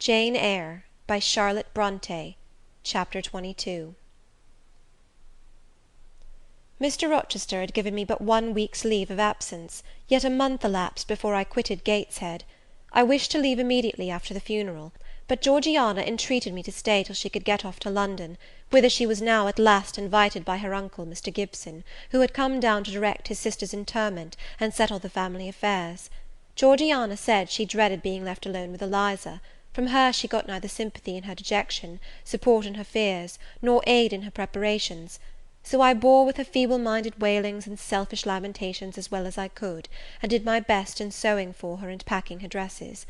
Jane Eyre by Charlotte Bronte. Chapter 22. Mr. Rochester had given me but 1 week's leave of absence, yet a month elapsed before I quitted Gateshead. I wished to leave immediately after the funeral, but Georgiana entreated me to stay till she could get off to London, whither she was now at last invited by her uncle, Mr. Gibson, who had come down to direct his sister's interment, and settle the family affairs. Georgiana said she dreaded being left alone with Eliza. From her she got neither sympathy in her dejection, support in her fears, nor aid in her preparations. So I bore with her feeble-minded wailings and selfish lamentations as well as I could, and did my best in sewing for her and packing her dresses.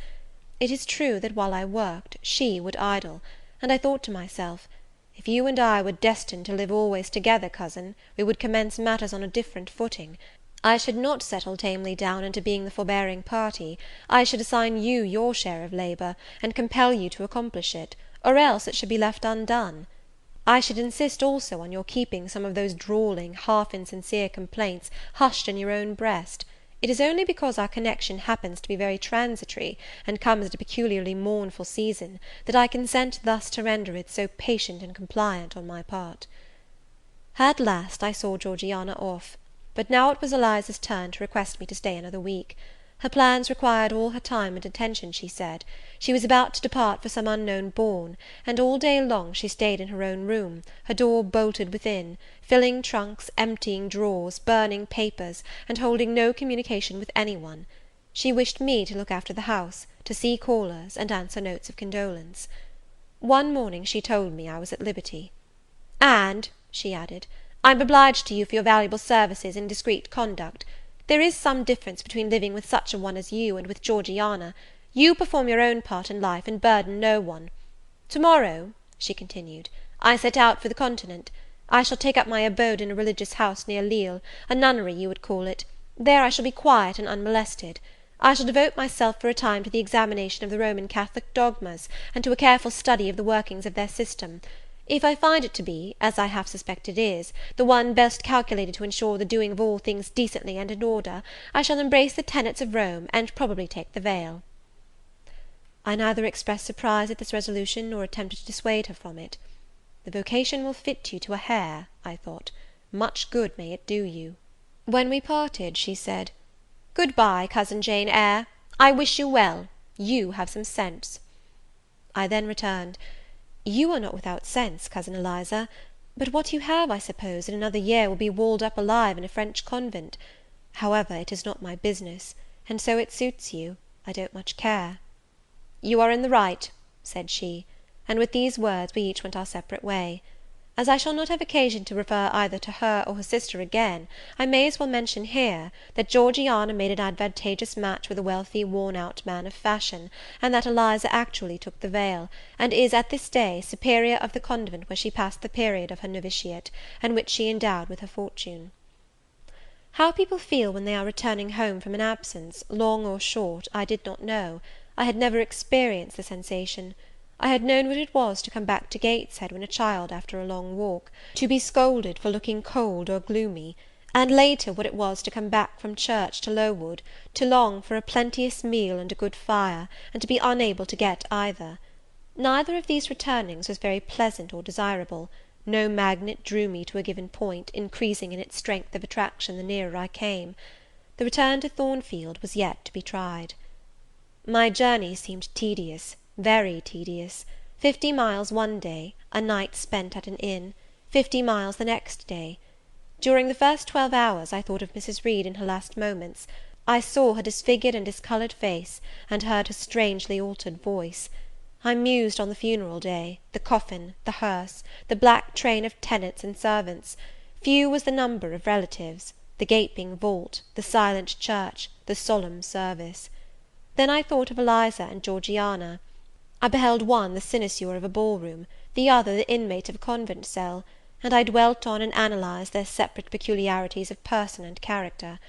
It is true that while I worked, she would idle; and I thought to myself, if you and I were destined to live always together, cousin, we would commence matters on a different footing. I should not settle tamely down into being the forbearing party; I should assign you your share of labour, and compel you to accomplish it, or else it should be left undone. I should insist also on your keeping some of those drawling, half insincere complaints hushed in your own breast. It is only because our connection happens to be very transitory, and comes at a peculiarly mournful season, that I consent thus to render it so patient and compliant on my part. At last I saw Georgiana off; but now it was Eliza's turn to request me to stay another week. Her plans required all her time and attention, she said. She was about to depart for some unknown bourne, and all day long she stayed in her own room, her door bolted within, filling trunks, emptying drawers, burning papers, and holding no communication with any one. She wished me to look after the house, to see callers, and answer notes of condolence. One morning she told me I was at liberty. "And," she added, "I'm obliged to you for your valuable services in discreet conduct. There is some difference between living with such a one as you, and with Georgiana. You perform your own part in life, and burden no one. To-morrow," she continued, "I set out for the Continent. I shall take up my abode in a religious house near Lille, a nunnery you would call it. There I shall be quiet and unmolested. I shall devote myself for a time to the examination of the Roman Catholic dogmas, and to a careful study of the workings of their system. If I find it to be, as I half suspect it is, the one best calculated to ensure the doing of all things decently and in order, I shall embrace the tenets of Rome, and probably take the veil." I neither expressed surprise at this resolution, nor attempted to dissuade her from it. The vocation will fit you to a hair, I thought. Much good may it do you. When we parted, she said, "Good-bye, cousin Jane Eyre. I wish you well. You have some sense." I then returned, "You are not without sense, cousin Eliza; but what you have, I suppose, in another year will be walled up alive in a French convent. However, it is not my business, and so it suits you, I don't much care." "You are in the right," said she; and with these words we each went our separate way. As I shall not have occasion to refer either to her or her sister again, I may as well mention here, that Georgiana made an advantageous match with a wealthy worn-out man of fashion, and that Eliza actually took the veil, and is at this day superior of the convent where she passed the period of her novitiate, and which she endowed with her fortune. How people feel when they are returning home from an absence, long or short, I did not know. I had never experienced the sensation. I had known what it was to come back to Gateshead when a child after a long walk, to be scolded for looking cold or gloomy; and later what it was to come back from church to Lowood, to long for a plenteous meal and a good fire, and to be unable to get either. Neither of these returnings was very pleasant or desirable. No magnet drew me to a given point, increasing in its strength of attraction the nearer I came. The return to Thornfield was yet to be tried. My journey seemed tedious, very tedious. 50 miles one day, a night spent at an inn; 50 miles the next day. During the first 12 hours I thought of Mrs. Reed in her last moments. I saw her disfigured and discoloured face, and heard her strangely altered voice. I mused on the funeral day, the coffin, the hearse, the black train of tenants and servants. Few was the number of relatives, the gaping vault, the silent church, the solemn service. Then I thought of Eliza and Georgiana. I beheld one the cynosure of a ball-room, the other the inmate of a convent cell, and I dwelt on and analysed their separate peculiarities of person and character.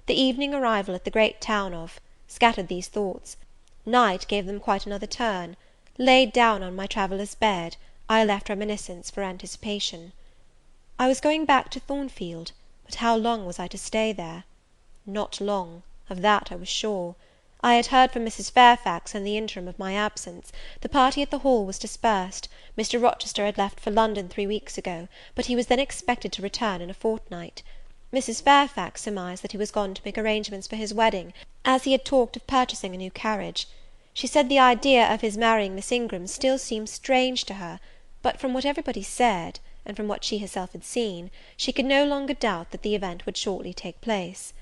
The evening arrival at the great town scattered these thoughts. Night gave them quite another turn. Laid down on my traveller's bed, I left reminiscence for anticipation. I was going back to Thornfield, but how long was I to stay there? Not long, of that I was sure. I had heard from Mrs. Fairfax in the interim of my absence. The party at the Hall was dispersed. Mr. Rochester had left for London 3 weeks ago, but he was then expected to return in a fortnight. Mrs. Fairfax surmised that he was gone to make arrangements for his wedding, as he had talked of purchasing a new carriage. She said the idea of his marrying Miss Ingram still seemed strange to her, but from what everybody said, and from what she herself had seen, she could no longer doubt that the event would shortly take place.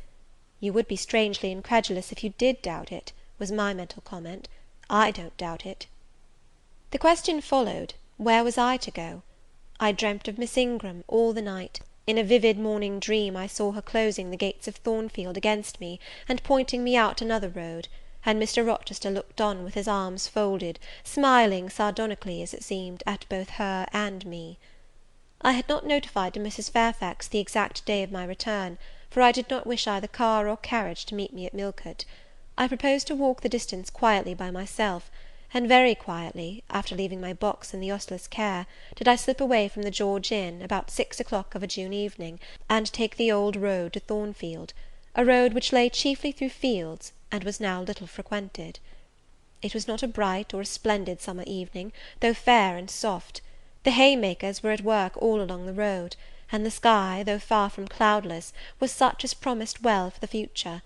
"You would be strangely incredulous if you did doubt it," was my mental comment. "I don't doubt it." The question followed, where was I to go? I dreamt of Miss Ingram all the night. In a vivid morning dream I saw her closing the gates of Thornfield against me, and pointing me out another road, and Mr. Rochester looked on with his arms folded, smiling sardonically, as it seemed, at both her and me. I had not notified to Mrs. Fairfax the exact day of my return, for I did not wish either car or carriage to meet me at Millcote. I proposed to walk the distance quietly by myself, and very quietly, after leaving my box in the ostler's care, did I slip away from the George Inn, about 6 o'clock of a June evening, and take the old road to Thornfield, a road which lay chiefly through fields, and was now little frequented. It was not a bright or a splendid summer evening, though fair and soft. The haymakers were at work all along the road, and the sky, though far from cloudless, was such as promised well for the future.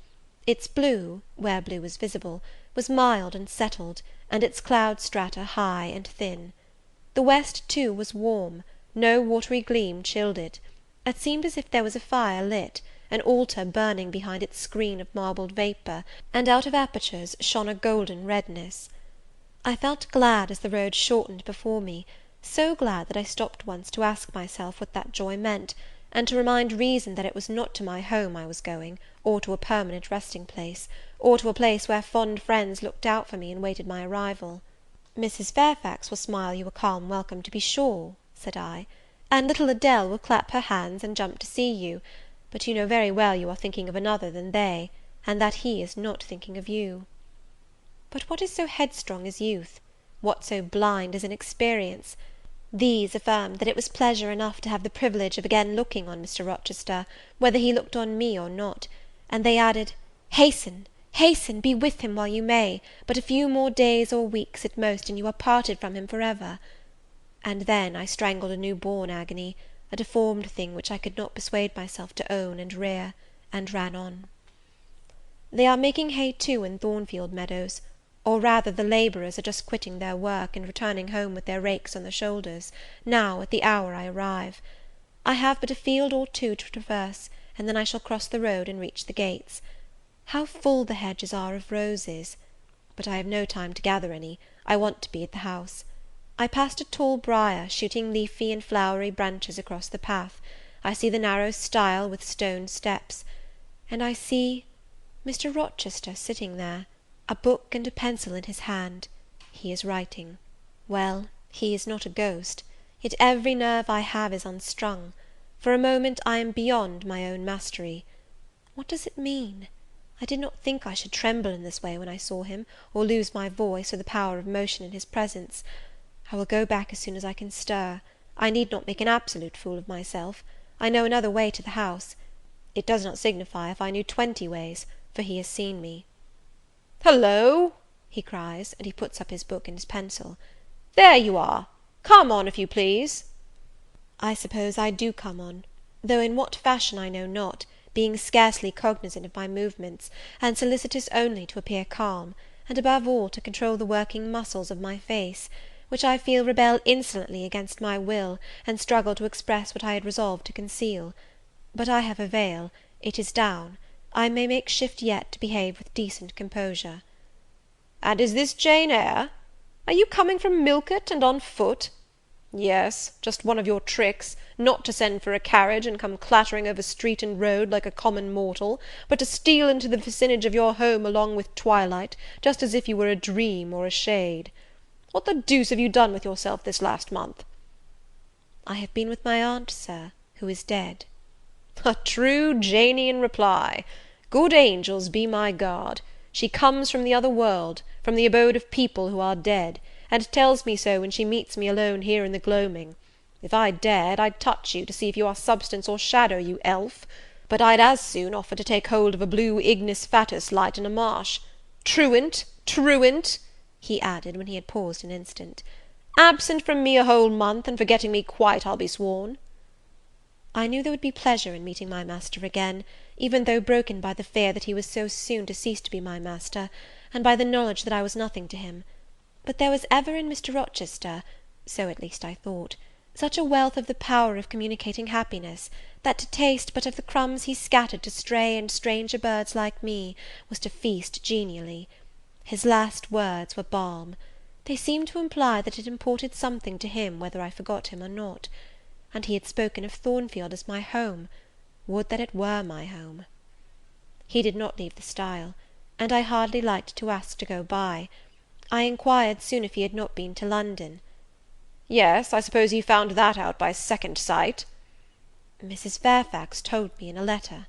Its blue, where blue was visible, was mild and settled, and its cloud strata high and thin. The west, too, was warm; no watery gleam chilled it. It seemed as if there was a fire lit, an altar burning behind its screen of marbled vapour, and out of apertures shone a golden redness. I felt glad as the road shortened before me, so glad that I stopped once to ask myself what that joy meant, and to remind reason that it was not to my home I was going, or to a permanent resting place, or to a place where fond friends looked out for me and waited my arrival. "Mrs. Fairfax will smile you a calm welcome, to be sure," said I, "and little Adele will clap her hands and jump to see you; but you know very well you are thinking of another than they, and that he is not thinking of you." But what is so headstrong as youth? What so blind as inexperience? These affirmed that it was pleasure enough to have the privilege of again looking on Mr. Rochester, whether he looked on me or not; and they added, "Hasten, hasten, be with him while you may; but a few more days or weeks at most, and you are parted from him for ever." And then I strangled a new-born agony, a deformed thing which I could not persuade myself to own and rear, and ran on. They are making hay too in Thornfield meadows, or rather the labourers are just quitting their work, and returning home with their rakes on their shoulders, now, at the hour I arrive. I have but a field or two to traverse, and then I shall cross the road and reach the gates. How full the hedges are of roses! But I have no time to gather any; I want to be at the house. I passed a tall briar, shooting leafy and flowery branches across the path. I see the narrow stile with stone steps, and I see Mr. Rochester sitting there, a book and a pencil in his hand. He is writing. Well, he is not a ghost, yet every nerve I have is unstrung. For a moment I am beyond my own mastery. What does it mean? I did not think I should tremble in this way when I saw him, or lose my voice, or the power of motion in his presence. I will go back as soon as I can stir. I need not make an absolute fool of myself. I know another way to the house. It does not signify if I knew 20 ways, for he has seen me. "Hullo!" he cries, and he puts up his book and his pencil. "There you are! Come on, if you please." I suppose I do come on, though in what fashion I know not, being scarcely cognizant of my movements, and solicitous only to appear calm, and above all to control the working muscles of my face, which I feel rebel insolently against my will, and struggle to express what I had resolved to conceal. But I have a veil, it is down, I may make shift yet to behave with decent composure. "And is this Jane Eyre? Are you coming from Millcote, and on foot? Yes, just one of your tricks, not to send for a carriage, and come clattering over street and road like a common mortal, but to steal into the vicinage of your home along with twilight, just as if you were a dream or a shade. What the deuce have you done with yourself this last month?" "I have been with my aunt, Sir, who is dead." "A true Janian reply! Good angels be my guard! She comes from the other world, from the abode of people who are dead, and tells me so when she meets me alone here in the gloaming. If I dared, I'd touch you, to see if you are substance or shadow, you elf; but I'd as soon offer to take hold of a blue ignis fatuus light in a marsh. Truant, truant," he added, when he had paused an instant, "absent from me a whole month, and forgetting me quite, I'll be sworn." I knew there would be pleasure in meeting my master again, even though broken by the fear that he was so soon to cease to be my master, and by the knowledge that I was nothing to him. But there was ever in Mr. Rochester, so at least I thought, such a wealth of the power of communicating happiness, that to taste but of the crumbs he scattered to stray and stranger birds like me, was to feast genially. His last words were balm. They seemed to imply that it imported something to him whether I forgot him or not. And he had spoken of Thornfield as my home. Would that it were my home! He did not leave the stile, and I hardly liked to ask to go by. I inquired soon if he had not been to London. "Yes, I suppose you found that out by second sight." "Mrs. Fairfax told me in a letter."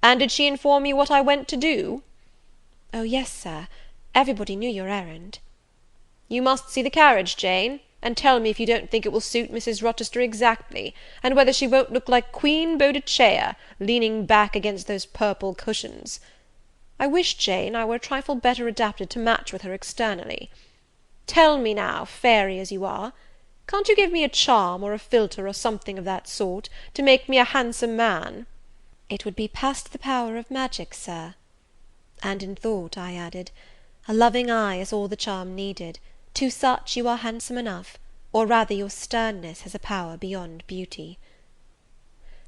"And did she inform you what I went to do?" "Oh yes, Sir, everybody knew your errand." "You must see the carriage, Jane, and tell me if you don't think it will suit Mrs. Rochester exactly, and whether she won't look like Queen Boadicea, leaning back against those purple cushions. I wish, Jane, I were a trifle better adapted to match with her externally. Tell me now, fairy as you are, can't you give me a charm or a philtre or something of that sort, to make me a handsome man?" "It would be past the power of magic, Sir." And in thought I added, "A loving eye is all the charm needed; to such you are handsome enough, or rather your sternness has a power beyond beauty."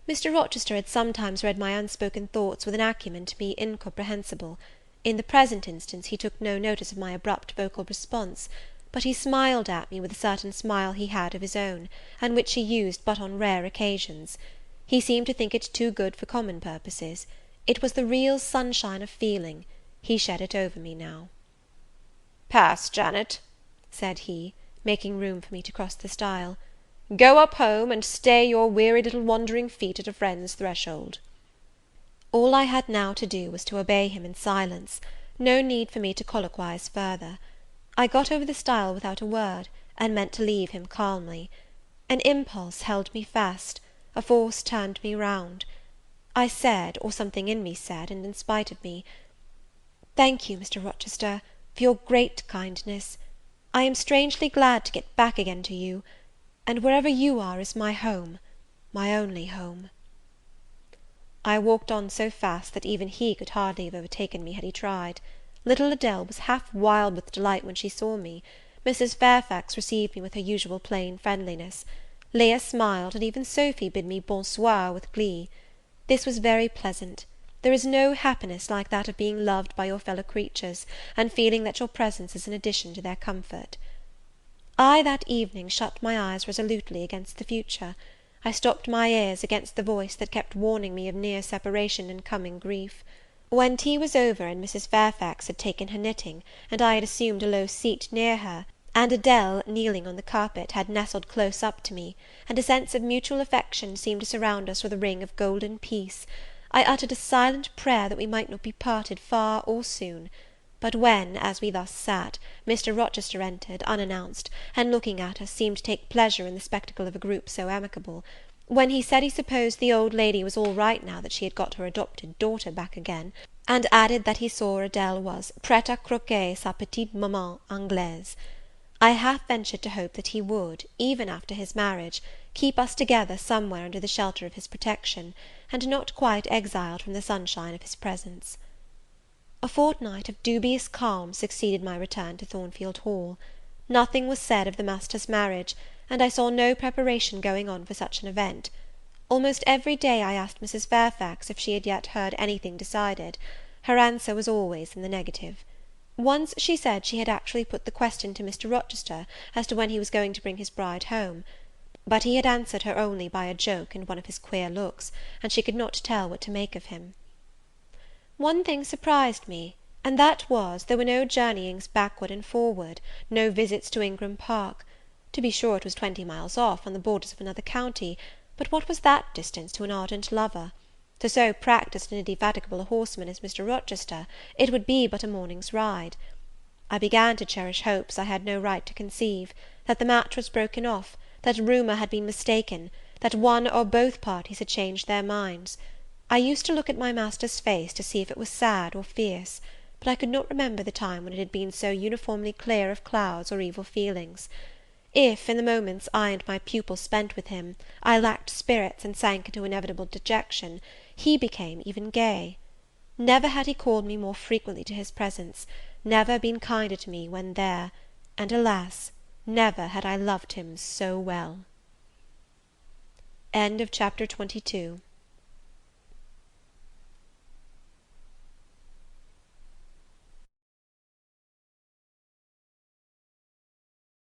Mr. Rochester had sometimes read my unspoken thoughts with an acumen to me incomprehensible. In the present instance he took no notice of my abrupt vocal response, but he smiled at me with a certain smile he had of his own, and which he used but on rare occasions. He seemed to think it too good for common purposes. It was the real sunshine of feeling. He shed it over me now. "Pass, Janet," said he, making room for me to cross the stile. "Go up home, and stay your weary little wandering feet at a friend's threshold." All I had now to do was to obey him in silence; no need for me to colloquize further. I got over the stile without a word, and meant to leave him calmly. An impulse held me fast, a force turned me round. I said, or something in me said, and in spite of me, "Thank you, Mr. Rochester, for your great kindness. I am strangely glad to get back again to you, and wherever you are is my home, my only home." I walked on so fast that even he could hardly have overtaken me had he tried. Little Adele was half wild with delight when she saw me. Mrs. Fairfax received me with her usual plain friendliness. Leah smiled, and even Sophy bid me bonsoir with glee. This was very pleasant. There is no happiness like that of being loved by your fellow creatures, and feeling that your presence is an addition to their comfort. I that evening shut my eyes resolutely against the future. I stopped my ears against the voice that kept warning me of near separation and coming grief. When tea was over, and Mrs. Fairfax had taken her knitting, and I had assumed a low seat near her, and Adele, kneeling on the carpet, had nestled close up to me, and a sense of mutual affection seemed to surround us with a ring of golden peace, I uttered a silent prayer that we might not be parted far or soon. But when, as we thus sat, Mr. Rochester entered, unannounced, and looking at us, seemed to take pleasure in the spectacle of a group so amicable; when he said he supposed the old lady was all right now that she had got her adopted daughter back again, and added that he saw Adele was prête à croquer sa petite maman anglaise, I half ventured to hope that he would, even after his marriage, keep us together somewhere under the shelter of his protection, and not quite exiled from the sunshine of his presence. A fortnight of dubious calm succeeded my return to Thornfield Hall. Nothing was said of the master's marriage, and I saw no preparation going on for such an event. Almost every day I asked Mrs. Fairfax if she had yet heard anything decided. Her answer was always in the negative. Once she said she had actually put the question to Mr. Rochester as to when he was going to bring his bride home; but he had answered her only by a joke and one of his queer looks, and she could not tell what to make of him. One thing surprised me, and that was, there were no journeyings backward and forward, no visits to Ingram Park. To be sure, it was 20 miles off, on the borders of another county, but what was that distance to an ardent lover? To so practised and indefatigable a horseman as Mr. Rochester, it would be but a morning's ride. I began to cherish hopes I had no right to conceive, that the match was broken off, that rumour had been mistaken, that one or both parties had changed their minds. I used to look at my master's face to see if it was sad or fierce. but I could not remember the time when it had been so uniformly clear of clouds or evil feelings. If, in the moments I and my pupil spent with him, I lacked spirits and sank into inevitable dejection, he became even gay. Never had he called me more frequently to his presence, never been kinder to me when there, and, alas, never had I loved him so well. Chapter XXIII.